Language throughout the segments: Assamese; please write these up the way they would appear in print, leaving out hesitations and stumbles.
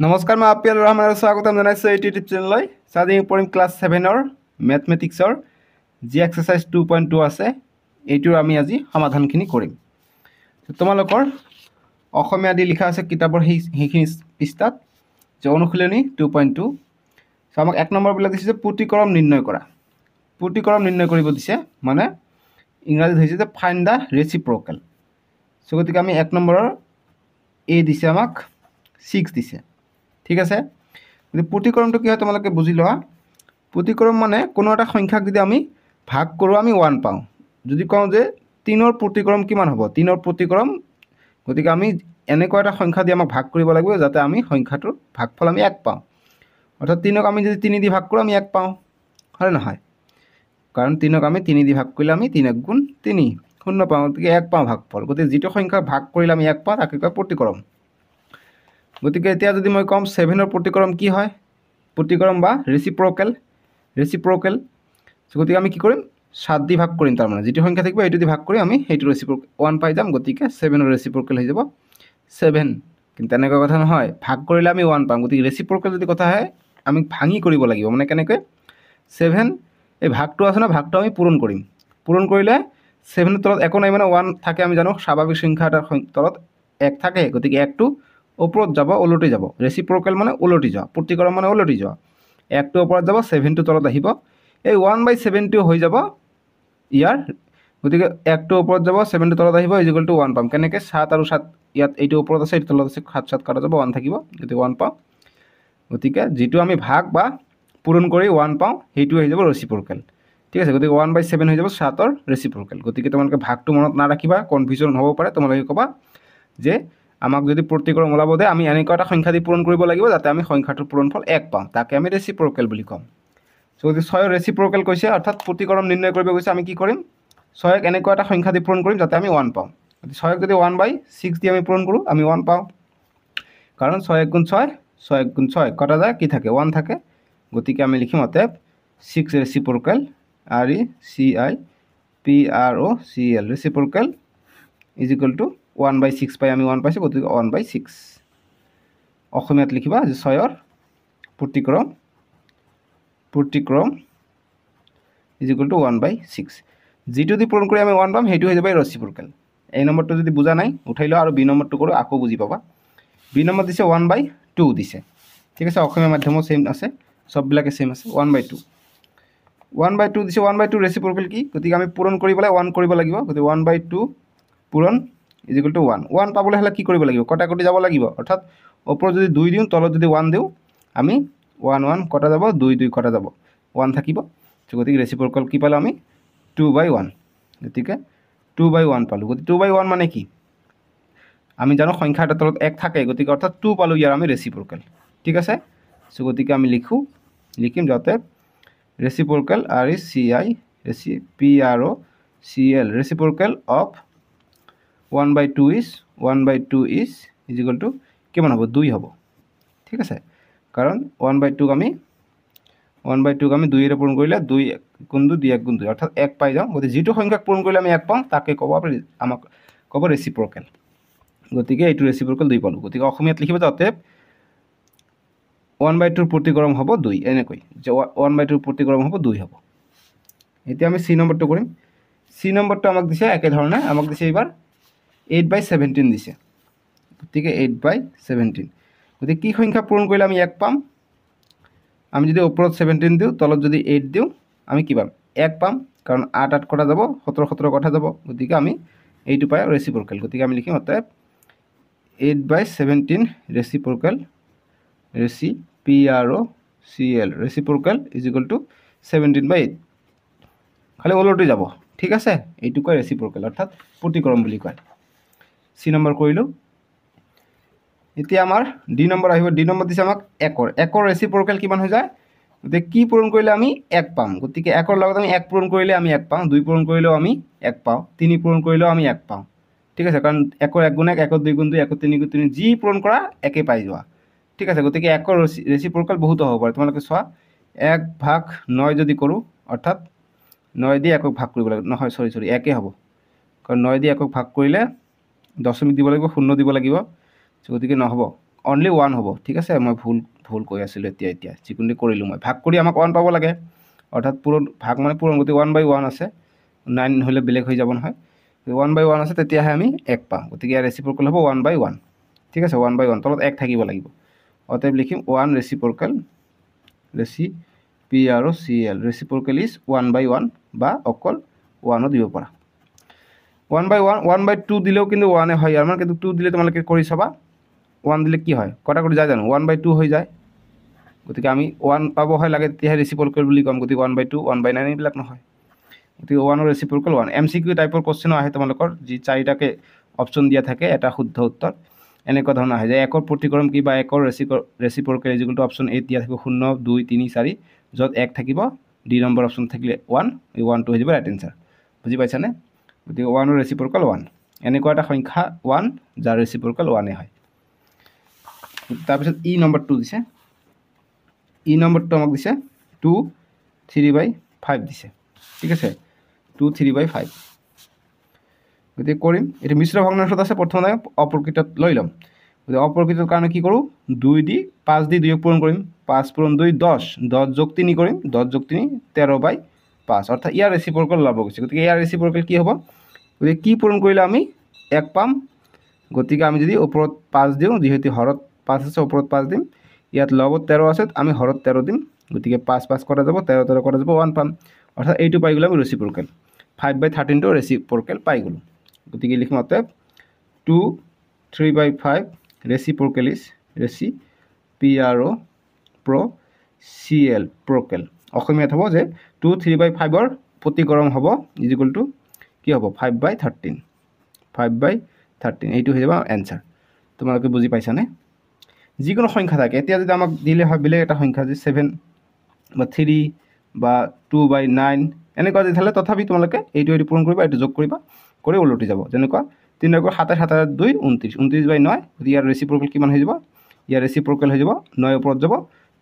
নমস্কাৰ, মই আপিয়াল ৰহমানৰ স্বাগতম জনাইছোঁ এইটো ইউটিউব চেনেললৈ। আজি পঢ়িম ক্লাছ 7ৰ মেথমেটিক্সৰ যি এক্সাৰচাইজ 2.2 আছে, এইটোৰ আমি আজি সমাধানখিনি কৰিম। তোমালোকৰ অসমীয়া দি লিখা আছে কিতাপৰ সেইখিনি পৃষ্ঠাত যে অনুশীলনী 2.2। চ' আমাক 1 নম্বৰবিলাক দিছে যে প্ৰতিকৰম নিৰ্ণয় কৰা। প্ৰতিকৰম নিৰ্ণয় কৰিব দিছে, মানে ইংৰাজীত হৈছে যে ফাইণ্ড দ্য ৰেচিপ্ৰকেল। চ' গতিকে আমি 1 নম্বৰৰ এ দিছে, আমাক 6 দিছে। ঠিক আছে, গতিকে প্ৰতিকৰমটো কি হয় তোমালোকে বুজি লোৱা। প্ৰতিকৰম মানে কোনো এটা সংখ্যাক যদি আমি ভাগ কৰোঁ আমি 1 পাওঁ। যদি কওঁ যে 3ৰ প্ৰতিকৰম কিমান হ'ব, 3ৰ প্ৰতিকৰম, গতিকে আমি এনেকুৱা এটা সংখ্যা দি আমাক ভাগ কৰিব লাগিব যাতে আমি সংখ্যাটোৰ ভাগফল আমি 1 পাওঁ। অৰ্থাৎ 3ক আমি যদি 3 দি ভাগ কৰোঁ আমি 1 পাওঁ, হয় নহয়? কাৰণ 3ক আমি 3 দি ভাগ কৰিলে আমি 3 × 3 0 পাওঁ, গতিকে 1 পাওঁ ভাগফল। গতিকে যিটো সংখ্যা ভাগ কৰিলে আমি 1 পাওঁ তাকে কয় প্ৰতিকৰম। গতিকে এতিয়া যদি মই কম 7ৰ প্ৰতিকৰম কি হয়, প্ৰতিকৰম বা ৰেচিপ্ৰকেল। গতিকে আমি কি কৰিম, 7 দি ভাগ কৰিম। তাৰমানে যিটো সংখ্যা থাকিব এইটো দি ভাগ কৰি আমি সেইটো ৰেচিপ্ৰকেল 1 পাই যাম। গতিকে 7ৰ ৰেচিপ্ৰকেল হৈ যাব 7। কিন্তু তেনেকুৱা কথা নহয়, ভাগ কৰিলে আমি 1 পাম। গতিকে ৰেচিপ্ৰকেল যদি কথা হয় আমি ভাঙি কৰিব লাগিব। মানে কেনেকৈ, 7 এই ভাগটো আছে ন, ভাগটো আমি পূৰণ কৰিম। পূৰণ কৰিলে 7ৰ তলত একো নাই, মানে 1 থাকে। আমি জানো স্বাভাৱিক সংখ্যা এটাৰ তলত 1 থাকে, গতিকে 1টো ওপৰত যাব, ওলটি যাব। ৰেচিপ্ৰকেল মানে ওলটি যোৱা, প্ৰতিকৰম মানে ওলটি যোৱা। 1টো ওপৰত যাব, 7টো তলত আহিব। এই 1/7টো হৈ যাব ইয়াৰ। গতিকে 1টো ওপৰত যাব, 7টো তলত আহিব, ইজিকুৱেল টু 1 পাম। কেনেকৈ, 7 আৰু 7 ইয়াত এইটো ওপৰত আছে, এইটো তলত আছে, 7 কাটা যাব, 1 থাকিব, গতিকে 1 পাওঁ। গতিকে যিটো আমি ভাগ বা পূৰণ কৰি 1 পাওঁ সেইটো হৈ যাব ৰেচিপ্ৰকেল। ঠিক আছে, গতিকে 1/7 হৈ যাব 7ৰ ৰেচিপ্ৰকেল। গতিকে তোমালোকে ভাগটো মনত নাৰাখিবা, কনফিউজন হ'ব পাৰে। তোমালোকে ক'বা যে আমাক যদি প্ৰতিকৰম ওলাব দিয়ে আমি এনেকুৱা এটা সংখ্যা দি পূৰণ কৰিব লাগিব যাতে আমি সংখ্যাটোৰ পূৰণফল 1 পাওঁ, তাকে আমি ৰেচিপ্ৰকেল বুলি ক'ম। চ' যদি 6ৰ ৰেচিপ্ৰকেল কৈছে, অৰ্থাৎ প্ৰতিকৰম নিৰ্ণয় কৰিব গৈছে, আমি কি কৰিম, 6ক এনেকুৱা এটা সংখ্যা দি পূৰণ কৰিম যাতে আমি 1 পাওঁ। 6ক যদি 1/6 দি আমি পূৰণ কৰোঁ আমি 1 পাওঁ, কাৰণ 6 × 6 6 × 6 কটা যায়, কি থাকে, 1 থাকে। গতিকে আমি লিখিম অতএব 6 ৰেচিপ্ৰকেল RECIPROCL ৰেচিপ্ৰকেল ইজিকুৱেল টু 1/6 পাই আমি 1 পাইছোঁ, গতিকে 1/6। অসমীয়াত লিখিবা যে 6ৰ প্ৰতিকৰম ইজিকুৱেল টু 1/6। যিটো দি পূৰণ কৰি আমি 1 পাম সেইটো হৈ যাব ৰেচিপ্ৰকেল। এই নম্বৰটো যদি বুজা নাই উঠাই লোৱা, আৰু বি নম্বৰটো কৰোঁ, আকৌ বুজি পাবা। বি নম্বৰ দিছে 1/2 দিছে। ঠিক আছে, অসমীয়া মাধ্যমো ছেইম আছে, চববিলাকে ছেইম আছে। 1/2 দিছে। 1/2 ৰেচিপ্ৰকেল কি, গতিকে আমি পূৰণ কৰি পেলাই 1 কৰিব লাগিব। গতিকে 1/2 পূৰণ ইজিকুৱেল টু 1। 1 পাবলৈ হ'লে কি কৰিব লাগিব, কটাকটি যাব লাগিব। অৰ্থাৎ ওপৰত যদি 2 দিওঁ, তলত যদি 1 দিওঁ, আমি 1 কটা যাব, 2 কটা যাব, 1 থাকিব। গতিকে ৰেচিপ্ৰকেল কি পালোঁ আমি, 2/1। গতিকে 2/1 পালোঁ। গতিকে 2/1 মানে কি, আমি জানো সংখ্যা এটাৰ তলত 1 থাকে, গতিকে অৰ্থাৎ 2 পালোঁ ইয়াৰ আমি ৰেচিপ্ৰকেল। ঠিক আছে, চ' গতিকে আমি লিখিম যাতে reciprocal RECIPROCL reciprocal of 1/2 is equal to কিমান হ'ব, 2 হ'ব। ঠিক আছে, কাৰণ 1/2ক আমি 2ৰে পূৰণ কৰিলে 2 × 2 2 × 2 অৰ্থাৎ 1 পাই যাওঁ। গতিকে যিটো সংখ্যাক পূৰণ কৰিলে আমি 1 পাওঁ তাকে আমাক ক'ব ৰেচিপ্ৰকেল। গতিকে এইটো ৰেচিপ্ৰকেল 2 পালোঁ। গতিকে অসমীয়াত লিখিব যাতে 1/2ৰ প্ৰতিকৰম হ'ব 2, এনেকৈ যে 1/2ৰ প্ৰতিকৰম হ'ব 2 হ'ব। এতিয়া আমি চি নম্বৰটো কৰিম। চি নম্বৰটো আমাক দিছে একেধৰণে, আমাক দিছে এইবাৰ 8/17 দিছে। গতিকে 8/17, গতিকে কি সংখ্যা পূৰণ কৰিলে আমি 1 পাম, আমি যদি ওপৰত 17 দিওঁ, তলত যদি 8 দিওঁ, আমি কি পাম, 1 পাম। কাৰণ 8 কটা যাব, 17 কটা যাব, গতিকে আমি এইটো পাই ৰেচিপ্ৰকেল। গতিকে আমি লিখিম অতএব 8/17 ৰেচিপ্ৰকেল ৰেচিপ্ৰকেল ইজিকুৱেল টু 17/8। খালি ওলটি যাব। ঠিক আছে, এইটো কয় ৰেচিপ্ৰকেল, অৰ্থাৎ প্ৰতিকৰম বুলি কয়। চি নম্বৰ কৰিলোঁ। এতিয়া আমাৰ ডি নম্বৰ আহিব। ডি নম্বৰ দিছে আমাক 1ৰ ৰেচিপ্ৰকেল কিমান হৈ যায়, গতিকে কি পূৰণ কৰিলে আমি 1 পাম। গতিকে 1ৰ লগত আমি 1 পূৰণ কৰিলে আমি 1 পাওঁ, 2 পূৰণ কৰিলেও আমি 1 পাওঁ, 3 পূৰণ কৰিলেও আমি 1 পাওঁ। ঠিক আছে, কাৰণ 1ৰ 1 গুণ 1, 1ৰ 2 গুণ 2, 1ৰ 3 গুণ 3, যি পূৰণ কৰা একে পাই যোৱা। ঠিক আছে, গতিকে 1ৰ ৰেচিপ্ৰকেল বহুতো হ'ব পাৰে। তোমালোকে চোৱা, 1/9 যদি কৰোঁ, অৰ্থাৎ 9 দি 1ক ভাগ কৰিব লাগিব, নহয় চৰি 1 হ'ব। কাৰণ 9 দি 1ক ভাগ কৰিলে দশমিক দিব লাগিব, 0 দিব লাগিব, গতিকে নহ'ব। অনলি 1 হ'ব ঠিক আছে মই ভুল কৈ আছিলোঁ এতিয়া যিকোনো কৰিলোঁ মই ভাগ কৰি আমাক 1 পাব লাগে অৰ্থাৎ পূৰণ ভাগ মানে পূৰণ গতিকে 1/1 আছে 9 হ'লে বেলেগ হৈ যাব নহয় 1/1 আছে তেতিয়াহে আমি 1 পাম গতিকে ইয়াৰ ৰেচিপ্ৰকেল হ'ব 1/1 ঠিক আছে 1/1 তলত 1 থাকিব লাগিব অতএব লিখিম 1 ৰেচিপ্ৰকেল ৰেচিপ্ৰকেল ৰেচিপ্ৰকেল ইজ 1/1 বা অকল 1ও দিব পাৰা 1/1 1/2 দিলেও কিন্তু 1 হয় ইয়াৰ মানে কিন্তু 2 দিলে তোমালোকে কৰি চাবা 1 দিলে কি হয় কটাকটি যায় জানো 1/2 হৈ যায় গতিকে আমি 1 পাব হয় লাগে তেতিয়াহে ৰেচিপ্ৰকেল বুলি ক'ম গতিকে 1/2 1/9 এইবিলাক নহয় গতিকে 1ৰ ৰেচিপ্ৰকেল 1 MCQ টাইপৰ কোৱেশ্চনো আহে তোমালোকৰ যি 4টাকে অপশ্যন দিয়া থাকে এটা শুদ্ধ উত্তৰ এনেকুৱা ধৰণৰ আহে যে 1ৰ প্ৰতিকৰম কি বা 1ৰ ৰেচিপ্ৰকেল ইকুৱেল টু অপশ্যন এ দিয়া থাকিব 0 2 3 4 য'ত 1 থাকিব ডি নম্বৰ অপশ্যন থাকিলে 1 এই 1টো হৈ যাব ৰাইট এনচাৰ বুজি পাইছানে গতিকে 1ৰ ৰেচিপ্ৰকেল 1 এনেকুৱা এটা সংখ্যা 1 যাৰ ৰেচিপ্ৰকেল 1 হয় তাৰপিছত ই নম্বৰটো দিছে ই নম্বৰটো আমাক দিছে 2 3/5 দিছে ঠিক আছে 2 3/5 গতিকে কৰিম এইটো মিশ্ৰ ভগ্নাংশত আছে প্ৰথমে অপ্ৰকৃতত লৈ ল'ম গতিকে অপ্ৰকৃতৰ কাৰণে কি কৰোঁ 2 দি 5 দি 2ক পূৰণ কৰিম 5 পূৰণ 2 10 10 যোগ 3 কৰিম 10 যোগ 3 13/5 অৰ্থাৎ ইয়াৰ ৰেচিপ্ৰকেল ওলাব গৈছে গতিকে ইয়াৰ ৰেচিপ্ৰকেল কি হ'ব গতিকে কি পূৰণ কৰিলে আমি 1 পাম গতিকে আমি যদি ওপৰত 5 দিওঁ যিহেতু হৰত 5 আছে ওপৰত 5 দিম ইয়াত লগত 13 আছে আমি হৰত 13 দিম গতিকে 5 5 কৰা যাব 13 13 কৰা যাব 1 পাম অৰ্থাৎ এইটো পাই গ'লে আমি ৰেচিপ্ৰকেল 5/13 টো ৰেচিপ্ৰকেল পাই গ'লোঁ গতিকে লিখিম অতএব 2 3/5 ৰেচিপ্ৰকেল ইজ ৰেচিপ্ৰকেল অসমীয়াত হ'ব যে 2 3/5ৰ প্ৰতিকৰম হ'ব ইকুৱেল টু কি হ'ব 5/13 এইটো হৈ যাব এনচাৰ তোমালোকে বুজি পাইছানে যিকোনো সংখ্যা থাকে এতিয়া যদি আমাক দিলে হয় বেলেগ এটা সংখ্যা যে 7 বা 3 বা 2/9 এনেকুৱা যদি থালে তথাপি তোমালোকে এইটো পূৰণ কৰিবা এইটো যোগ কৰিবা কৰি ওলটি যাব যেনেকুৱা 3 ৰ 27 27 2 29 29/9 গতিকে ইয়াৰ ৰেচিপ্ৰকেল কিমান হৈ যাব ইয়াৰ ৰেচিপ্ৰকেল হৈ যাব 9 ওপৰত যাব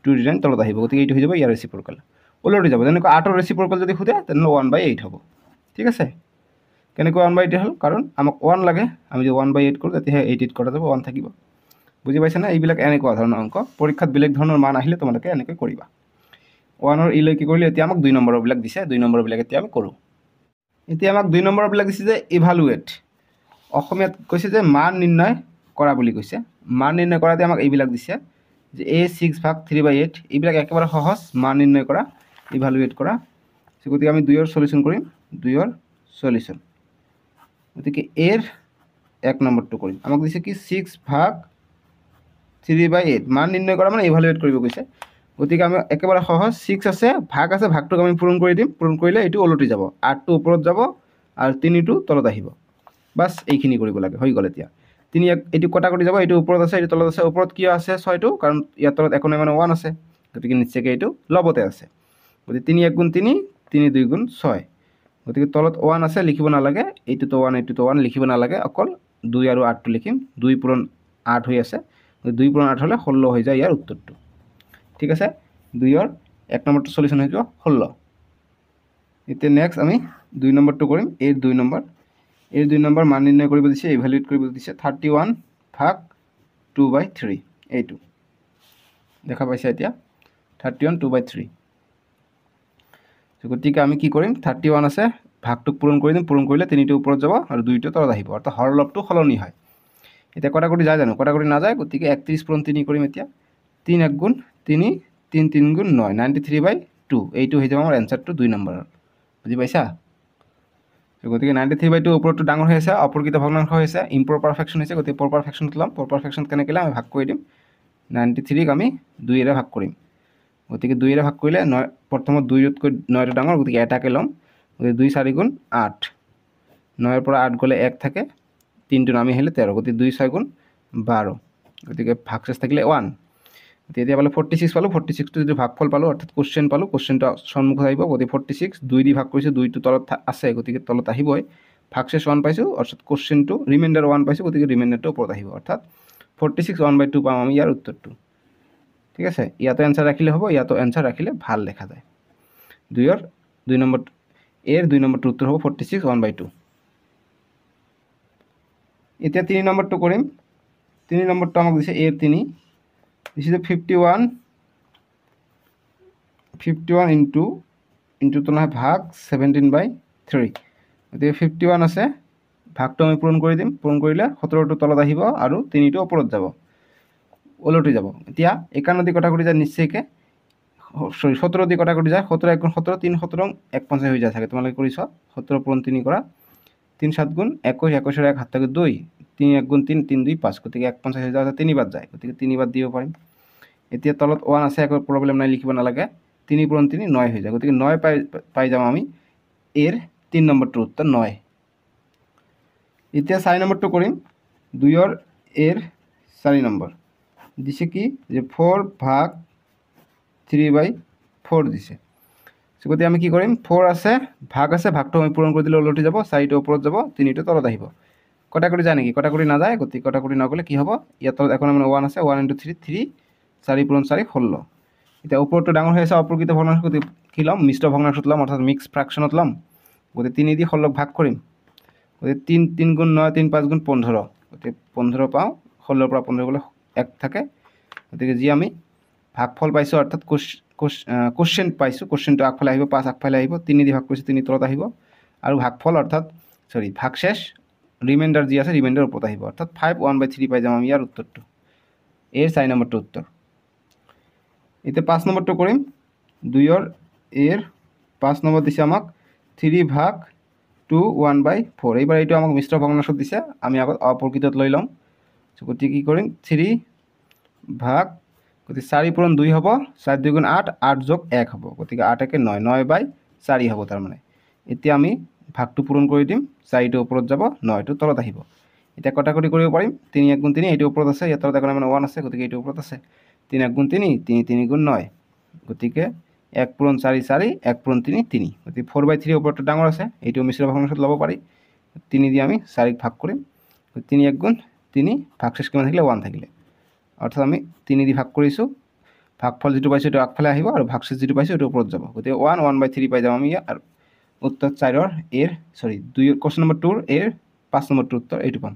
2 ডিজাইন তলত আহিব গতিকে এইটো হৈ যাব ইয়াৰ ৰেচিপ্ৰকেল ওলটি যাব যেনেকুৱা 8ৰ ৰেচিপ্ৰকেল যদি সোধে তেনেহ'লে 1/8 হ'ব ঠিক আছে কেনেকৈ 1/8 হ'ল কাৰণ আমাক 1 লাগে আমি যদি 1/8 কৰোঁ তেতিয়াহে 8 কৰা যাব 1 থাকিব বুজি পাইছানে এইবিলাক এনেকুৱা ধৰণৰ অংক পৰীক্ষাত বেলেগ ধৰণৰ মান আহিলে তোমালোকে এনেকৈ কৰিবা 1ৰ ইলৈকে কৰিলে এতিয়া আমাক 2 নম্বৰবিলাক দিছে 2 নম্বৰবিলাক এতিয়া আমি কৰোঁ এতিয়া আমাক 2 নম্বৰবিলাক দিছে যে ইভালুৱেট অসমীয়াত কৈছে যে মান নিৰ্ণয় কৰা বুলি কৈছে মান নিৰ্ণয় কৰাতে আমাক এইবিলাক দিছে যে a 6/3/8 এইবিলাক একেবাৰে সহজ মান নিৰ্ণয় কৰা ইভালুৱেট কৰা গতিকে আমি 2ৰ সলিউশন কৰিম 2ৰ সলিউশন গতিকে এৰ 1 নম্বৰটো কৰিম আমাক দিছে কি 6/3/8 মান নিৰ্ণয় কৰা মানে ইভালুৱেট কৰিব কৈছে গতিকে আমি একেবাৰে সহজ 6 আছে ভাগটোক আমি পূৰণ কৰি দিম পূৰণ কৰিলে এইটো ওলটি যাব 8টো ওপৰত যাব আৰু 3টো তলত আহিব বাস এইখিনি কৰিব লাগে হৈ গ'ল এতিয়া 3 এইটো কটাকটি যাব এইটো ওপৰত আছে এইটো তলত আছে ওপৰত কি আছে 6টো কাৰণ ইয়াৰ তলত একো নাই মানে 1 আছে গতিকে নিশ্চয়কৈ এইটো লবতে আছে গতিকে 3 1 গুণ 3 3 2 গুণ 6 গতিকে তলত 1 আছে লিখিব নালাগে এইটোতো 1 লিখিব নালাগে অকল 2 আৰু 8টো লিখিম 2 পূৰণ 8 হৈ আছে 2 পূৰণ 8 হ'লে 16 হৈ যায় ইয়াৰ উত্তৰটো ঠিক আছে 2ৰ 1 নম্বৰটো সলিউশন হৈ যাব 16 এতিয়া নেক্সট আমি 2 নম্বৰটো কৰিম এই 2 নম্বৰ মান নিৰ্ণয় কৰিব দিছে ইভালুৱেট কৰিব দিছে 31/2/3 এইটো দেখা পাইছে এতিয়া 31/2/3 গতিকে আমি কি কৰিম 31 আছে ভাগটোক পূৰণ কৰি দিম পূৰণ কৰিলে 3টো ওপৰত যাব আৰু 2টো তলত আহিব অৰ্থাৎ হৰলবটো সলনি হয় এতিয়া কটাকটি যায় জানো কটাকটি নাযায় গতিকে 31 পূৰণ 3 কৰিম এতিয়া 3 1 গুণ 3 3 3 গুণ 9 93/2 এইটো হৈ যাব আমাৰ এনচাৰটো 2 নম্বৰৰ বুজি পাইছা গতিকে 93/2 ওপৰটো ডাঙৰ হৈ আছে অপ্ৰকৃত ভগ্নাংশ হৈছে ইম্প্ৰপাৰ ফ্ৰেকশ্যন হৈছে গতিকে প্ৰপাৰ ফ্ৰেকশ্যনত ল'ম প্ৰপাৰ ফ্ৰেকশ্যন কেনেকৈ আমি ভাগ কৰি দিম 93ক আমি 2ৰে ভাগ কৰিম গতিকে 2ৰে ভাগ কৰিলে 9 প্ৰথমত 2তকৈ 9টো ডাঙৰ গতিকে এটাকে ল'ম গতিকে 2 4 গুণ 8 9ৰ পৰা 8 গ'লে 1 থাকে 3টো নামি আহিলে 13 গতিকে 2 6 গুণ 12 গতিকে ভাগশেষ থাকিলে 1 তেতিয়া পালোঁ 46 পালোঁ 46টো যদি ভাগফল পালোঁ অৰ্থাৎ কোশ্চেন পালোঁ কোশ্চেনটো সন্মুখত আহিব গতিকে 46 2 দি ভাগ কৰিছোঁ 2টো তলত আছে গতিকে তলত আহিবই ভাগশেষ 1 পাইছোঁ অৰ্থাৎ কোশ্চেনটো ৰিমাইণ্ডাৰ 1 পাইছোঁ গতিকে ৰিমাইণ্ডাৰটো ওপৰত আহিব অৰ্থাৎ 46 1/2 পাম আমি ইয়াৰ উত্তৰটো ঠিক আছে ইয়াতো এনসাৰ ৰাখিলে হ'ব ইয়াতো এনসাৰ ৰাখিলে ভাল দেখা যায় 2ৰ 2 নম্বৰ এৰ 2 নম্বৰটো উত্তৰ হবে 46 1/2 এতিয়া 3 নম্বৰটো কৰিম তিনি নম্বৰটো আমাক দিছে এৰ তিনি দিছে 51 ইনটু তো নহয় ভাগ 17/3 গতিকে 51 আছে ভাগটো আমি পূৰণ কৰি দিম পূৰণ কৰিলে 17টো তলত আহিব আৰু 3টো ওপৰত যাব ওলটি যাব এতিয়া 51 দি কটাকটি যায় নিশ্চয়কৈ সরি 17 দিয়ে কটাকটি যায় 17 1 গুণ 17 3 17 1 হয়ে যায় থাকে তোমালোকে করেছ 17 পূরণ 3 করা 3 7 গুণ 21 21 এক হাত থাকে 2 3 1 গুণ 3 3 2 5 গতিকে 1 হয়ে যাওয়া 3 বাদ যায় গতিকে 3 বাদ দিব পাৰিম এতিয়া তলত 1 আছে একো প্রবলেম নাই লিখিব নালাগে 3 পূরণ 3 9 হয়ে যায় গতিকে 9 পাই যাম আমি এর 3 নম্বৰটোৰ উত্তৰ 9 এতিয়া 4 নম্বৰটো কৰিম 2 এৰ 4 নম্বৰ দিছে কি যে 4 ভাগ 3/4 দিছে গতিকে আমি কি কৰিম 4 আছে ভাগ আছে ভাগটো আমি পূৰণ কৰি দিলে ওলটি যাব 4টো ওপৰত যাব 3টো তলত আহিব কটাকটি যায় নেকি কটাকটি নাযায় গতিকে কটাকটি নগ'লে কি হ'ব ইয়াত তলত এখন মানে 1 আছে 1 × 3 3 4 পূৰণ 4 16 এতিয়া ওপৰটো ডাঙৰ হৈ আছে অপ্ৰকৃত ভগ্নাংশ গতিকে কি ল'ম মিশ্ৰ ভগ্নাংশত ল'ম অৰ্থাৎ মিক্স ফ্ৰেকশ্যনত ল'ম গতিকে 3 দি 16 ভাগ কৰিম গতিকে 3 3 গুণ 9 3 5 গুণ 15 গতিকে 15 পাওঁ 16 পৰা 15 গ'লে 1 থাকে গতিকে যি আমি ভাগফল পাইছোঁ অৰ্থাৎ কোশ্চেন পাইছোঁ কোশ্চেনটো আগফালে আহিব 5 আগফালে আহিব 3 দি ভাগ কৰিছোঁ 3 তলত আহিব আৰু ভাগফল অৰ্থাৎ ভাগশেষ ৰিমাইণ্ডাৰ যি আছে ৰিমাইণ্ডাৰ ওপৰত আহিব অৰ্থাৎ 5/1/3 পাই যাম আমি ইয়াৰ উত্তৰটো এৰ 4 নম্বৰটো উত্তৰ এতিয়া 5 নম্বৰটো কৰিম 2 এৰ 5 নম্বৰ দিছে আমাক 3 ভাগ 2 1/4 এইবাৰ এইটো আমাক মিশ্ৰ ভগ্নাংশত দিছে আমি আগত অপ্ৰকৃতত লৈ ল'ম গতিকে কি কৰিম 3 ভাগ গতিকে 4 পূৰণ 2 হ'ব 4 2 গুণ 8 8 যোগ 1 হ'ব গতিকে 8 একে 9 9/4 হ'ব তাৰমানে এতিয়া আমি ভাগটো পূৰণ কৰি দিম 4টো ওপৰত যাব 9টো তলত আহিব এতিয়া কটাকটি কৰিব পাৰিম 3 1 গুণ 3 এইটো ওপৰত আছে ইয়াত তলত এখন মানে 1 আছে গতিকে এইটো ওপৰত আছে 3 1 গুণ 3 3 3 গুণ 9 গতিকে 1 পূৰণ 4 4 1 পূৰণ 3 3 গতিকে 4/3 ওপৰটো ডাঙৰ আছে এইটো মিশ্ৰ ভগ্নাংশত ল'ব পাৰি 3 দি আমি 4ক ভাগ কৰিম 3 1 গুণ 3 ভাগশেষ কিমান থাকিলে 1 থাকিলে অৰ্থাৎ আমি 3 দি ভাগ কৰিছোঁ ভাগফল যিটো পাইছোঁ এইটো আগফালে আহিব আৰু ভাগশেষ যিটো পাইছোঁ এইটো ওপৰত যাব গতিকে 1/3 পাই যাম আমি আৰু উত্তৰ 4 এৰ 2 কোশ্চেন নম্বৰ 2 এৰ 5 নম্বৰটোৰ উত্তৰ এইটো পাম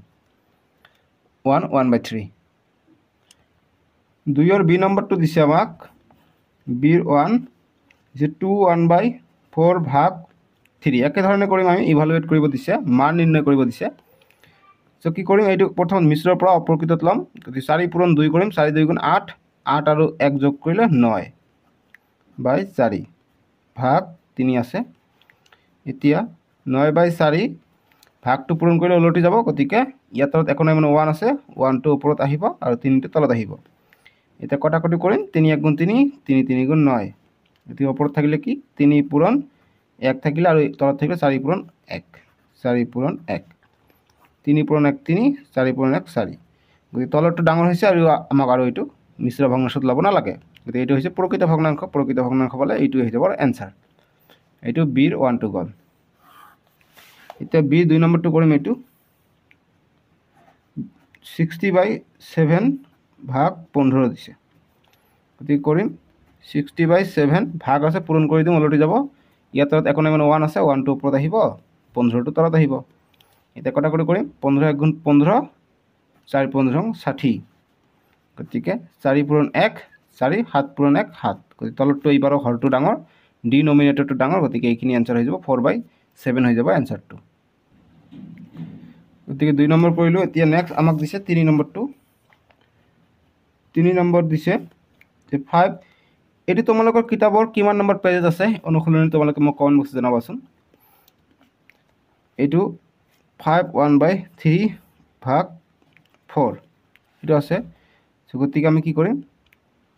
1/3 2 বি নম্বৰটো দিছে আমাক বিৰ 1 যে 2 1/4 ভাগ 3 একেধৰণে কৰিম আমি ইভালুৱেট কৰিব দিছে মান নিৰ্ণয় কৰিব দিছে সো কি কৰিম এইটো প্ৰথম মিশ্ৰৰ পৰা অপ্ৰকৃতত ল'ম গতিকে 4 পূৰণ 2 কৰিম 4 2 গুণ 8 8 আৰু 1 যোগ কৰিলে 9/4 ভাগ 3 আছে এতিয়া 9/4 ভাগটো পূৰণ কৰিলে ওলটি যাব গতিকে ইয়াত তলত এখন মানে 1 আছে 1টো ওপৰত আহিব আৰু 3টো তলত আহিব এতিয়া কটাকটি কৰিম 3 1 গুণ 3 3 3 গুণ 9 গতিকে ওপৰত থাকিলে কি 3 পূৰণ 1 থাকিলে আৰু তলত থাকিলে 4 পূৰণ 1 4 পূৰণ 1 3 পূৰণ 1 3 4 পূৰণ 1 4 গতিকে তলৰটো ডাঙৰ হৈছে আৰু আমাক আৰু এইটো মিশ্ৰ ভগ্নাংশত ল'ব নালাগে গতিকে এইটো হৈছে প্ৰকৃত ভগ্নাংশ পালে এইটো হৈ যাব এনসাৰ এইটো বিৰ 1টো গ'ল এতিয়া বি 2 নম্বৰটো কৰিম এইটো 60/7 ভাগ 15 দিছে গতিকে কৰিম 60/7 ভাগ আছে পূৰণ কৰি দিম ওলটি যাব ইয়াত তলত এখন মানে 1 আছে 1টো ওপৰত আহিব 15টো তলত আহিব এতিয়া কটাকটি কৰিম 15 1 গুণ 15 4 15 60 গতিকে 4 পূৰণ 1 4 7 পূৰণ 1 7 গতিকে তলৰটো এইবাৰো হৰটো ডাঙৰ ডিনমিনেটৰটো ডাঙৰ গতিকে এইখিনি এনসাৰ হৈ যাব 4/7 হৈ যাব এনসাৰটো গতিকে 2 নম্বৰ কৰিলোঁ এতিয়া নেক্সট আমাক দিছে 3 নম্বৰটো 3 নম্বৰ দিছে যে 5 এটি তোমালোকৰ কিতাপৰ কিমান নম্বৰ পেজত আছে অনুশীলনী তোমালোকে মোক কমেণ্ট বক্সত জনাবাচোন এইটো 5 1/3 ভাগ 4 এইটো আছে গতিকে আমি কি কৰিম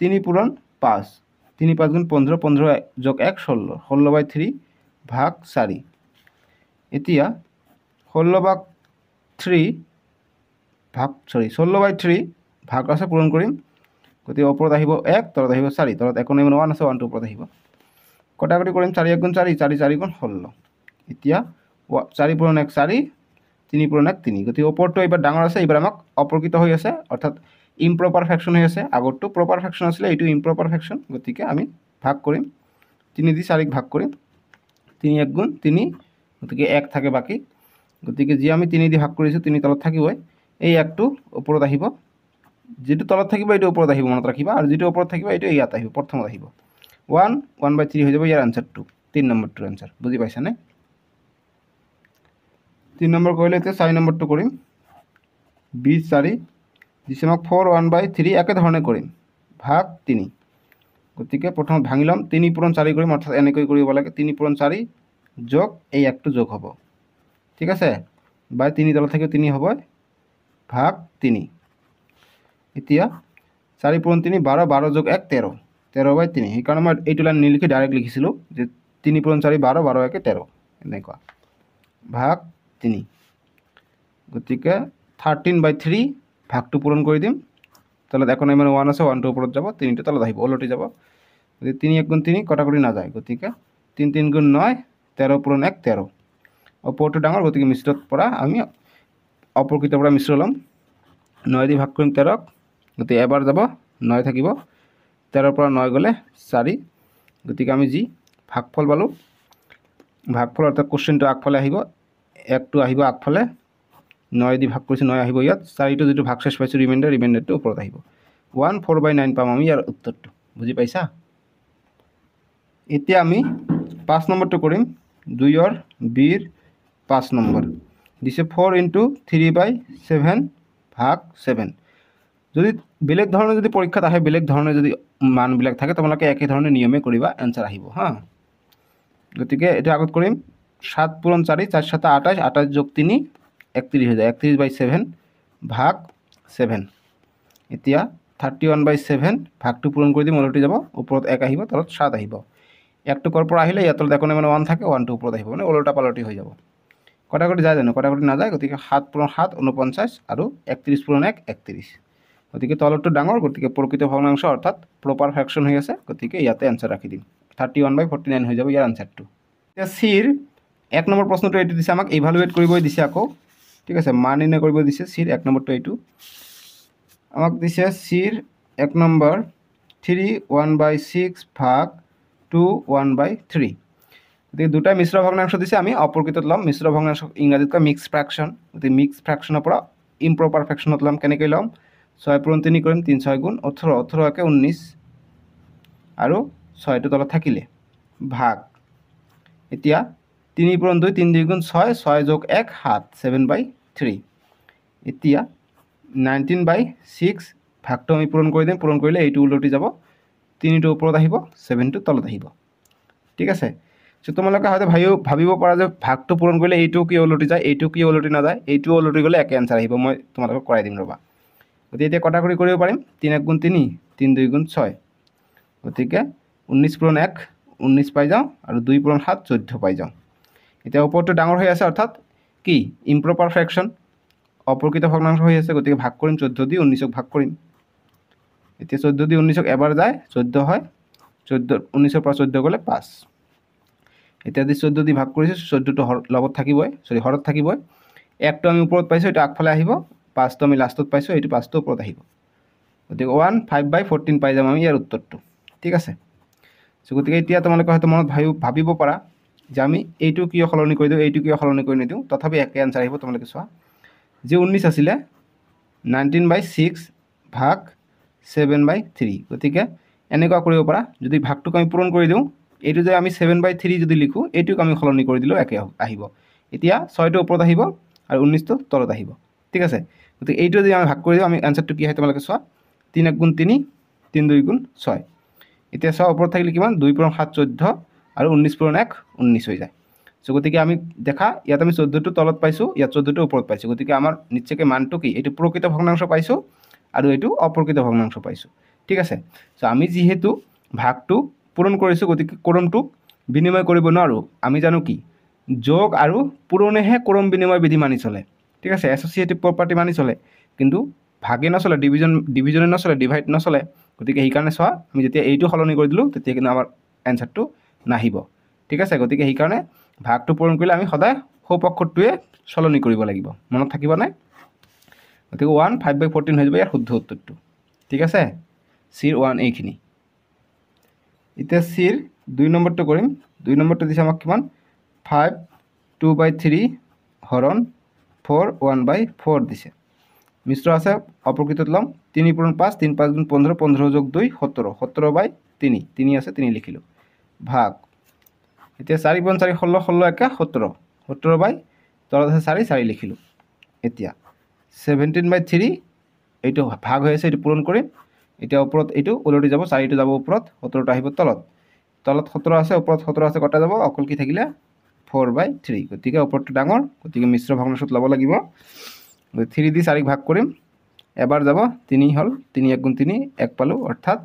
3 পূৰণ 5 3 5 গুণ 15 15 যোগ 1 16 16/3 ভাগ 4 এতিয়া 16/3 ভাগ আছে পূৰণ কৰিম গতিকে ওপৰত আহিব 1 তলত আহিব 4 তলত এখন 1 আছে 1টো ওপৰত আহিব কটাকটি কৰিম 4 1 গুণ 4 4 4 গুণ 16 এতিয়া 4 পূৰণ 1 4 3 পূৰণ 1 3 গতিকে ওপৰটো এইবাৰ ডাঙৰ আছে এইবাৰ আমাক অপ্ৰকৃত হৈ আছে অৰ্থাৎ ইম্প্ৰপাৰ ফ্ৰেকশ্যন হৈ আছে আগৰটো প্ৰপাৰ ফ্ৰেকশ্যন আছিলে এইটো ইম্প্ৰপাৰ ফ্ৰেকশ্যন গতিকে আমি ভাগ কৰিম 3 দি 4ক ভাগ কৰিম 3 1 গুণ 3 গতিকে 1 থাকে বাকী গতিকে যি আমি 3 দি ভাগ কৰিছোঁ 3 তলত থাকিবই এই 1টো ওপৰত আহিব যিটো তলত থাকিব এইটো ওপৰত আহিব মনত ৰাখিবা, আৰু যিটো ওপৰত থাকিব এইটো ইয়াত আহিব, প্ৰথমত আহিব। 1/3 হৈ যাব ইয়াৰ আনচাৰটো, 3 নম্বৰটোৰ আনচাৰ। বুজি পাইছানে? 3 নম্বৰ কৰিলে এতিয়া 4 নম্বৰটো কৰিম। 20/4 দিছে আমাক 4/1/3, একেধৰণে কৰিম, ভাগ 3। গতিকে প্ৰথমত ভাঙি ল'ম, 3 × 4 কৰিম, অৰ্থাৎ এনেকৈ কৰিব লাগে, 3 × 4 যোগ এই একটো যোগ হ'ব, ঠিক আছে, বাই 3 তলত থাকিব 3 হ'ব, ভাগ 3। এতিয়া 4 × 3 12, 12 যোগ 1 13, 13/3। সেইকাৰণে মই এইটো লাইন নিলিখি ডাইৰেক্ট লিখিছিলোঁ যে 3 × 4 12, 12 × 1 13, এনেকুৱা, ভাগ 3। গতিকে 13/3 ভাগটো পূৰণ কৰি দিম, তলত একো নাই মানে 1 আছে, 1টো ওপৰত যাব, 3টো তলত আহিব, ওলটি যাব। গতিকে 3 × 1 = 3, কটাকটি নাযায়, গতিকে 3 3 × 9, 13 × 1 13। ওপৰটো ডাঙৰ, গতিকে মিশ্ৰৰ পৰা আমি অপৰকৃতৰ পৰা মিশ্ৰ ল'ম। 9 দি ভাগ কৰিম 13ক, গতিকে এবাৰ যাব 9 থাকিব, 13ৰ পৰা 9 গ'লে 4। গতিকে আমি যি ভাগফল পালোঁ, ভাগফল অৰ্থাৎ কুৱেশ্যনটো আগফালে আহিব, 1টো আহিব আগফালে, 9 দি ভাগ কৰিছোঁ 9 আহিব ইয়াত, 4টো যিটো ভাগশেষ পাইছোঁ ৰিমাইণ্ডাৰটো ওপৰত আহিব, 1/4/9 পাম আমি ইয়াৰ উত্তৰটো। বুজি পাইছা? এতিয়া আমি 5 নম্বৰটো কৰিম, 2ৰ বিৰ 5 নম্বৰ দিছে 4 × 3/7 ভাগ 7। যদি বেলেগ ধৰণে যদি পৰীক্ষাত আহে, বেলেগ ধৰণে যদি মানবিলাক থাকে, তোমালোকে একেধৰণে নিয়মে কৰিবা, এনচাৰ আহিব হা। গতিকে এটা আগত কৰিম, 7 × 4 4 × 7 28, 28 যোগ 3 31 হৈ যায়, 31/7 ভাগ 7। এতিয়া 31/7 ভাগটো পূৰণ কৰি দিম, ওলটি যাব, ওপৰত 1 আহিব, তলত 7 আহিব। 1টো ক'ৰ পৰা আহিলে, ইয়াৰ তলত একো নাই মানে 1 থাকে, 1টো ওপৰত আহিব, মানে ওলটা পালটি হৈ যাব। কটাকটি যায় জানো? কটাকটি নাযায়, গতিকে 7 × 7 49, আৰু 31 × 1 31। গতিকে তলৰটো ডাঙৰ, গতিকে প্ৰকৃত ভগ্নাংশ অৰ্থাৎ প্ৰপাৰ ফ্ৰেকশ্যন হৈ আছে, গতিকে ইয়াতে এনচাৰ ৰাখি দিম, 31/49 হৈ যাব ইয়াৰ আনচাৰটো। এতিয়া চিৰ 1 নম্বৰ প্ৰশ্নটো এইটো দিছে আমাক, ইভালুৱেট কৰিবই দিছে আকৌ, ঠিক আছে, মান নিৰ্ণয় কৰিব দিছে। চিৰ 1 নম্বৰটো এইটো আমাক দিছে, চিৰ 1 নম্বৰ 3 1/6 ভাগ 2 1/3। গতিকে দুটা মিশ্ৰ ভগ্নাংশ দিছে, আমি অপৰকৃতত ল'ম। মিশ্ৰ ভগ্নাংশ ইংৰাজীত কয় মিক্স ফ্ৰেকশ্যন। গতিকে মিক্স ফ্ৰেকশ্যনৰ পৰা ইম্প্ৰপাৰ ফ্ৰেকশ্যনত ল'ম। কেনেকৈ ল'ম? 6 × 3 কৰিম, 3 × 6 = 18, 18 × 1 = 19, আৰু 6টো তলত থাকিলে, ভাগ। এতিয়া 3 × 2 3 × 2 = 6, 6 যোগ 1 7, 7/3। এতিয়া 19/6 ভাগটো আমি পূৰণ কৰি দিম, পূৰণ কৰিলে এইটো ওলটি যাব, 3টো ওপৰত আহিব, 7টো তলত আহিব, ঠিক আছে। চ' তোমালোকে হয়তো ভাবিব পৰা যে ভাগটো পূৰণ কৰিলে এইটো কি ওলটি যায়, এইটো কি ওলটি নাযায়, এইটো ওলটি গ'লে একে এনচাৰ আহিব। মই তোমালোকক কৰাই দিম ৰ'বা। গতিকে এতিয়া কটাকটি কৰিব পাৰিম, 3 × 1 = 3, 3 × 2 = 6, গতিকে 19 × 1 19 পাই যাওঁ, আৰু 2 × 7 14 পাই যাওঁ। এতিয়া ওপৰটো ডাঙৰ হৈ আছে, অৰ্থাৎ কি ইম্প্ৰপাৰ ফ্ৰেকশ্যন, অপৰকৃত ভগ্নাংশ হৈ আছে, গতিকে ভাগ কৰিম, 14 দি 19ক ভাগ কৰিম। এতিয়া 14 দি 19ক এবাৰ যায় 14 হয়, 19ৰ পৰা 14 গ'লে 5। এতিয়া যদি 14 দি ভাগ কৰিছোঁ, 14টো লগত থাকিবই, হৰত থাকিবই, 1টো আমি ওপৰত পাইছোঁ, এইটো আগফালে আহিব, 5টো আমি লাষ্টত পাইছোঁ, এইটো 5টো ওপৰত আহিব। গতিকে 1/5/14 পাই যাম আমি ইয়াৰ উত্তৰটো, ঠিক আছে। চ' গতিকে এতিয়া তোমালোকে হয়তো মনত ভাবিব পাৰা যে আমি এইটো কিয় সলনি কৰি দিওঁ, এইটো কিয় সলনি কৰি নিদিওঁ, তথাপি একে এনচাৰ আহিব। তোমালোকে চোৱা, যে 19 আছিলে 19/6 ভাগ 7/3, গতিকে এনেকুৱা কৰিব পাৰা। যদি ভাগটোক আমি পূৰণ কৰি দিওঁ, এইটো যে আমি 7/3 যদি লিখোঁ, এইটোক আমি সলনি কৰি দিলেও একে আহিব। এতিয়া 6টো ওপৰত আহিব, আৰু 19টো তলত আহিব, ঠিক আছে। গতিকে এইটো যদি আমি ভাগ কৰি দিওঁ, আমি এনচাৰটো কি হয় তোমালোকে চোৱা, 3 × 1 = 3, 3 × 2 = 6। এতিয়া 6 ওপৰত থাকিলে কিমান, 2 × 7 14, আৰু 19 × 1 19 হৈ যায়। চ' গতিকে আমি দেখা, ইয়াত আমি 14টো তলত পাইছোঁ, ইয়াত 14টো ওপৰত পাইছোঁ, গতিকে আমাৰ নিশ্চয়কৈ মানটো কি, এইটো প্ৰকৃত ভগ্নাংশ পাইছোঁ, আৰু এইটো অপ্ৰকৃত ভগ্নাংশ পাইছোঁ, ঠিক আছে। চ' আমি যিহেতু ভাগটো পূৰণ কৰিছোঁ, গতিকে ক্ৰমটোক বিনিময় কৰিব নোৱাৰোঁ। আমি জানো কি, যোগ আৰু পূৰণেহে ক্ৰম বিনিময় বিধি মানি চলে, ঠিক আছে, এছ'চিয়েটিভ প্ৰপাৰ্টি মানি চলে, কিন্তু ভাগে নচলে, ডিভিজনে নচলে, ডিভাইড নচলে। গতিকে সেইকাৰণে চোৱা, আমি যেতিয়া এইটো সলনি কৰি দিলোঁ, তেতিয়া কিন্তু আমাৰ এনচাৰটো নাহিব, ঠিক আছে। গতিকে সেইকাৰণে ভাগটো পূৰণ কৰিলে আমি সদায় সৌপক্ষটোৱে সলনি কৰিব লাগিব, মনত থাকিবনে? গতিকে 1/5/14 হৈ যাব ইয়াৰ শুদ্ধ উত্তৰটো, ঠিক আছে। চিৰ 1 এইখিনি। এতিয়া চিৰ 2 নম্বৰটো কৰিম। 2 নম্বৰটো দিছে আমাক কিমান, 5 2/3 হৰণ 4 1/4 দিছে। মিশ্র আছে অপ্রকৃতত লম 3 পূরণ 5 3 5 গুণ 15 15 যোগ 2 17 17/3 3 আছে 3 লিখিলোঁ ভাগ এতিয়া 4 পূৰণ 4 16 16 একে 17 17 তলত আছে 4 4 লিখিলোঁ এতিয়া 17/3 এইটো ভাগ হৈ আছে এইটো পূৰণ কৰিম এতিয়া ওপৰত এইটো ওলটি যাব 4টো যাব ওপৰত 17টো আহিব তলত তলত 17 আছে ওপৰত 17 আছে কটা যাব অকল কি থাকিলে 4/3 গতিকে ওপৰটো ডাঙৰ গতিকে মিশ্ৰ ভগ্নাংশত ল'ব লাগিব 3 দি 4 ভাগ কৰিম এবাৰ যাব 3 হ'ল 3 1 গুণ 3 1 পালোঁ অৰ্থাৎ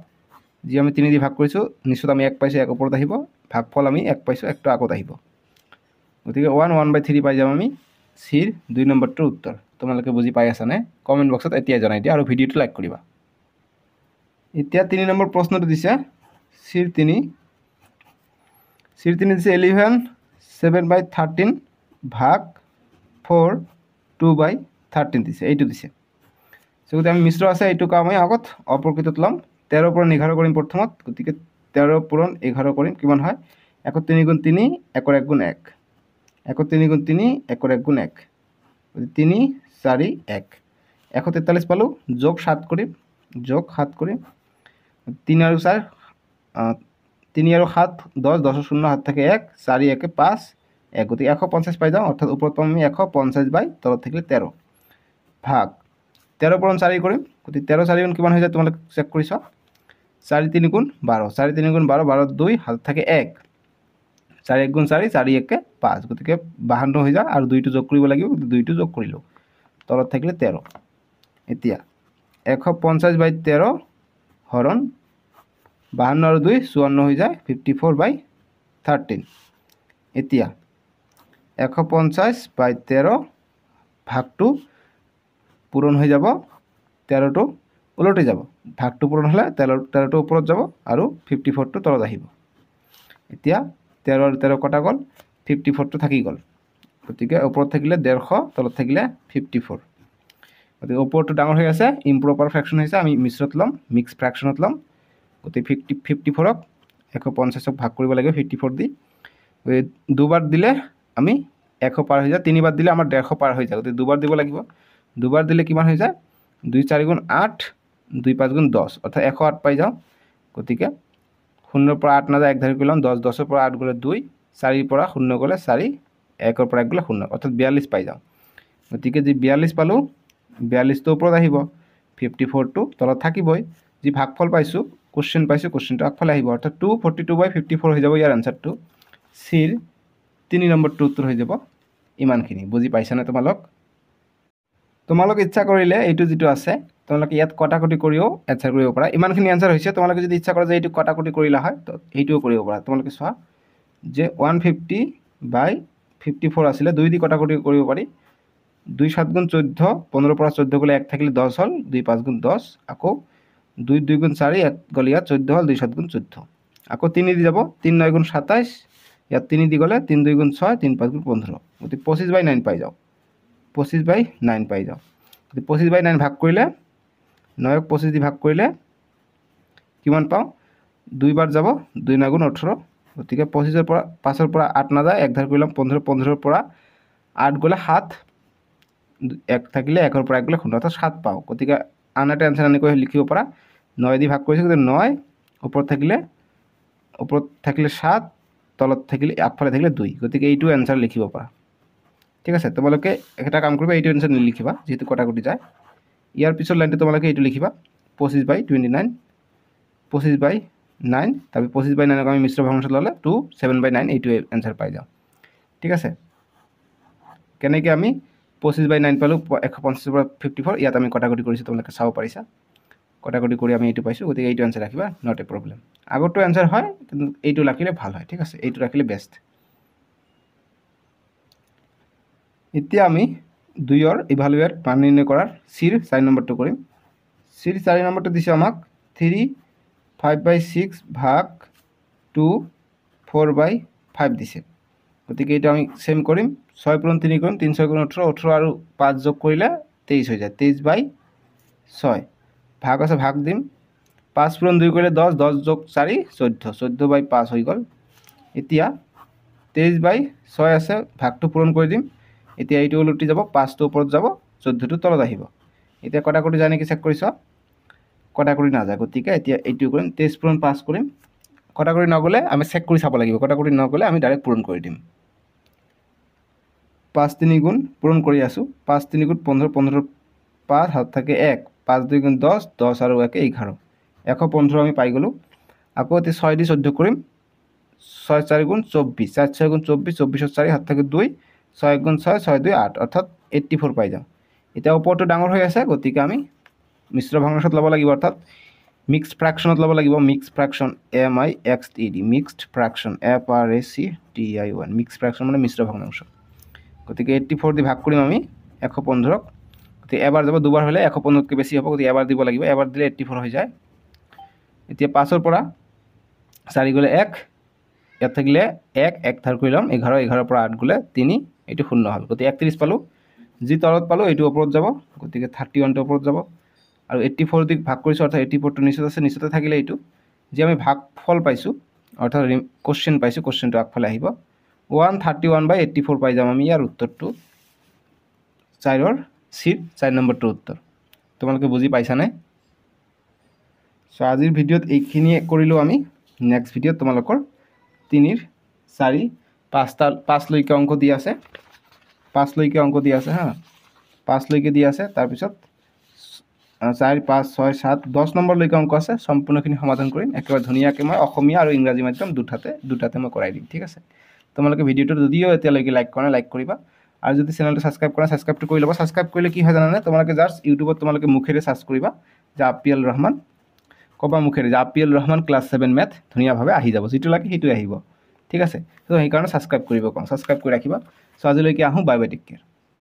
যি আমি 3 দি ভাগ কৰিছোঁ নিশ্চয় আমি 1 পাইছোঁ 1 ওপৰত আহিব ভাগফল আমি 1 পাইছোঁ 1টো আগত আহিব গতিকে 1/3 পাই যাম আমি চিৰ 2 নম্বৰটোৰ উত্তৰ তোমালোকে বুজি পাই আছানে কমেণ্ট বক্সত এতিয়াই জনাই দিয়া আৰু ভিডিঅ'টো লাইক কৰিবা এতিয়া 3 নম্বৰ প্ৰশ্নটো দিছে চিৰ 3 দিছে 11 7/13 ভাগ 4 2/13 দিছে এইটো দিছে গতিকে আমি মিশ্র আছে এইটোক আমি আগত অপ্রকৃতত লম 13 পূরণ 11 কৰিম প্ৰথমত গতিকে 13 পূৰণ 11 কৰিম কিমান হয় 1 3 গুণ 3 1 1 গুণ 1 1 3 গুণ 3 1 1 গুণ 1 3 4 1 143 পালোঁ যোগ 7 কৰিম 3 আৰু 4 3 আৰু 7 10 10 0 হাত থাকে 1 4 1 5 1 গতিকে 150 পাই যাওঁ অৰ্থাৎ ওপৰত পাম আমি 150 তলত থাকিলে 13 ভাগ 13 পূৰণ 4 কৰিম গতিকে 13 4 গুণ কিমান হৈ যায় তোমালোকে চেক কৰি চোৱা 4 3 গুণ 12 4 3 গুণ 12 12 2 হাত থাকে 1 4 1 গুণ 4 4 1 5 গতিকে 52 হৈ যায় আৰু 2টো যোগ কৰিব লাগিব 2টো যোগ কৰিলোঁ তলত থাকিলে 13 এতিয়া 150/13 হৰণ 52 আৰু 2 54 হৈ যায় 54/13 এতিয়া 150/13 ভাগটো পূরণ হয়ে যাব 13টো উলটি যাব ভাগটো পূরণ হলে 13টো ওপৰত যাব আৰু 54টো তলত আহিব এতিয়া 13 আৰু 13 কটা গ'ল 54টো থাকি গ'ল গতিকে ওপৰত থাকিলে 150 তলত থাকিলে 54 গতিকে ওপৰটো ডাঙৰ হৈ আছে ইম্প্ৰপাৰ ফ্ৰেকশন হৈছে আমি মিশ্ৰত ল'ম মিক্স ফ্ৰেকশনত ল'ম গতিকে 54ক 150ক ভাগ কৰিব লাগিব 54 দি দুবাৰ দিলে আমি 100 পাৰ হৈ যায় তিনিবাৰ দিলে আমাৰ 150 পাৰ হৈ যায় গতিকে দুবাৰ দিব লাগিব দুবাৰ দিলে কিমান হৈ যায় 2 4 গুণ 8 2 5 গুণ 10 অৰ্থাৎ 108 পাই যাওঁ গতিকে 0 পৰা 8 নাযায় 1 ধৰি কৰিলাম 10 10 পৰা 8 গ'লে 2 4 পৰা 0 গ'লে 4 1 পৰা 1 গ'লে 0 অৰ্থাৎ 42 পাই যাওঁ গতিকে যি 42 পালোঁ 42টো ওপৰত আহিব 54টো তলত থাকিবই যি ভাগফল পাইছোঁ কোশ্চেন পাইছোঁ কোশ্চেনটো আগফালে আহিব অৰ্থাৎ 242/54 হৈ যাব ইয়াৰ আনসাৰটো চিৰ 3 নম্বৰটো উত্তৰ হৈ যাব ইমানখিনি বুজি পাইছানে তোমালোক ইচ্ছা কৰিলে এইটো যিটো আছে তোমালোকে ইয়াত কটাকটি কৰিও এনসাৰ কৰিব পাৰা ইমানখিনি এনসাৰ হৈছে তোমালোকে যদি ইচ্ছা কৰা যে এইটো কটাকটি কৰিলা হয় তো এইটোও কৰিব পাৰা তোমালোকে চোৱা যে 150/54 আছিলে 2 দি কটাকটি কৰিব পাৰি 2 7 গুণ 14 15 পৰা 14 গ'লে 1 থাকিলে 10 হ'ল 2 5 গুণ 10 আকৌ 2 2 গুণ 4 1 গ'লে ইয়াত 14 হ'ল 2 7 গুণ 14 আকৌ 3 দি যাব 3 9 গুণ 27 ইয়াত 3 দি গ'লে 3 2 গুণ 6 3 5 গুণ 15 গতিকে 25/9 পাই যাওঁ 25/9 পাই যাওঁ 25/9 ভাগ কৰিলে 9ক 25 দি ভাগ কৰিলে কিমান পাওঁ 2 বাৰ যাব 2 9 গুণ 18 গতিকে 25ৰ পৰা 5ৰ পৰা 8 নাযায় 1 ধাৰ কৰিলাম 15 15ৰ পৰা 8 গ'লে 7 1 থাকিলে 1ৰ পৰা 1 গ'লে 0 অৰ্থাৎ 7 পাওঁ গতিকে আন এটা এনসাৰ এনেকৈ লিখিব পাৰা 9 দি ভাগ কৰিছোঁ গতিকে 9 ওপৰত থাকিলে 7 তলত থাকিলে আগফালে থাকিলে 2 গতিকে এইটো এনসাৰ লিখিব পাৰা ঠিক আছে তোমালোকে এটা কাম কৰিবা এইটো এনসাৰ নিলিখিবা যেহেতু কটাকটি যায় ইয়াৰ পিছৰ লাইনটো তোমালোকে এইটো লিখিবা 25/29 25/9 তাৰপৰা 25/9ক আমি মিশ্ৰ ভগ্নাংশ ল'লে 2 7/9 এইটো এনসাৰ পাই যাওঁ ঠিক আছে কেনেকৈ আমি 25/9 পালোঁ 150 পৰা 54 ইয়াত আমি কটাকটি কৰিছোঁ তোমালোকে চাব পাৰিছা কটাকটি কৰি আমি এইটো পাইছোঁ গতিকে এইটো এনসাৰ ৰাখিবা নট এ প্ৰব্লেম আগৰটো এনসাৰ হয় কিন্তু এইটো ৰাখিলে ভাল হয় ঠিক আছে এইটো ৰাখিলে বেষ্ট এতিয়া আমি 2ৰ ইভালুৱেট মান নিৰ্ণয় কৰাৰ চিৰ 4 নম্বৰটো কৰিম চিৰ 4 নম্বৰটো দিছে আমাক 3 5/6 ভাগ 2 4/5 দিছে গতিকে এইটো আমি সেম কৰিম 6 পূৰণ 3 কৰিম 3 6 গুণ 18 18 আৰু 5 যোগ কৰিলে 23 হৈ যায় 23/6 ভাগ আছে ভাগ দিম 5 পূৰণ 2 কৰিলে 10 10 যোগ 4 14 14/5 হৈ গ'ল এতিয়া 23/6 আছে ভাগটো পূৰণ কৰি দিম এতিয়া এইটো উলটি যাব 5টো ওপৰত যাব 14টো তলত আহিব এতিয়া কটাকটি যায় নেকি চেক কৰিছ, কটাকটি নাযায়, গতিকে এতিয়া এইটো কৰিম 23 পূৰণ 5 কৰিম। কটাকটি নগ'লে আমি চেক কৰি চাব লাগিব, কটাকটি নগ'লে আমি ডাইৰেক্ট পূৰণ কৰি দিম। 5 3 গুণ পূৰণ কৰি আছোঁ, 5 3 গুণ 15, 15 5 হাত থাকে 1, 5 2 গুণ 10, 10 আৰু 1 11, 115 আমি পাই গ'লোঁ। আকৌ এতিয়া 6 দি 14 কৰিম, 6 4 গুণ 24, 4 6 গুণ 24, 24 4 হাত থাকে 2, 6 গুণ 6, 6 2 8, অৰ্থাৎ 84 পাই যাম। এতিয়া ওপৰটো ডাঙৰ হৈ আছে, গতিকে আমি মিশ্ৰ ভগ্নাংশত ল'ব লাগিব, অৰ্থাৎ মিক্সড ফ্ৰেকশ্যনত ল'ব লাগিব। Mixed fraction MIXED, mixed fraction FRACTION, mixed fraction মানে মিশ্ৰ ভগ্নাংশ। গতিকে 84 দি ভাগ কৰিম আমি 115ক, গতিকে এবাৰ যাব, দুবাৰ হ'লে 115তকৈ বেছি হ'ব, গতিকে এবাৰ দিব লাগিব, এবাৰ দিলে 84 হৈ যায়। এতিয়া 5ৰ পৰা 4 গ'লে 1, ইয়াত থাকিলে 1 1 ধাৰ কৰি ল'ম, 11, 11ৰ পৰা 8 গ'লে 3, এইটো 0 হ'ল, গতিকে 31 পালোঁ। যি তলত পালোঁ এইটো ওপৰত যাব, গতিকে 31টো ওপৰত যাব। আৰু 84 দি ভাগ কৰিছোঁ, অৰ্থাৎ 84টো নিচত আছে, নিচতে থাকিলে এইটো যি আমি ভাগফল পাইছোঁ, অৰ্থাৎ কুৱেশ্যন পাইছোঁ, কুৱেশ্যনটো আগফালে আহিব। 131/84 পাই যাম আমি। ইয়াৰ উত্তৰটো 4ৰ চিৰ 4 নম্বৰটোৰ উত্তৰ। তোমালোকে বুজি পাইছানে? চ' আজিৰ ভিডিঅ'ত এইখিনিয়ে কৰিলোঁ আমি। নেক্সট ভিডিঅ'ত তোমালোকৰ 3 4 5লৈকে অংক দি আছে, 5লৈকে অংক দি আছে হা, 5লৈকে দি আছে, তাৰপিছত 4 5 6 7 10 নম্বৰলৈকে অংক আছে, সম্পূৰ্ণখিনি সমাধান কৰিম। একেবাৰে ধুনীয়াকৈ মই অসমীয়া আৰু ইংৰাজী মাধ্যম দুটাতে মই কৰাই দিম, ঠিক আছে? তোমালোকে ভিডিঅ'টো যদিও এতিয়ালৈকে লাইক কৰা নাই, লাইক কৰিবা, আৰু যদি চেনেলটো ছাবস্ক্ৰাইব কৰা ছাবস্ক্ৰাইবটো কৰি ল'বা। ছাবস্ক্ৰাইব কৰিলে কি হয় জানানে? তোমালোকে জাষ্ট ইউটিউবত তোমালোকে মুখেৰে চাৰ্চ কৰিবা যে আপিয়াল ৰহমান, ক'বা মুখেৰে যে আপিয়াল ৰহমান ক্লাছ 7 মেথ, ধুনীয়াভাৱে আহি যাব, যিটো লাগে সেইটোৱে আহিব, ঠিক আছে? ত' সেইকাৰণে ছাবস্ক্ৰাইব কৰিব কওঁ, ছাবস্ক্ৰাইব কৰি ৰাখিবা। চ' আজিলৈকে আহোঁ, বাই বাই, টেক কেয়াৰ।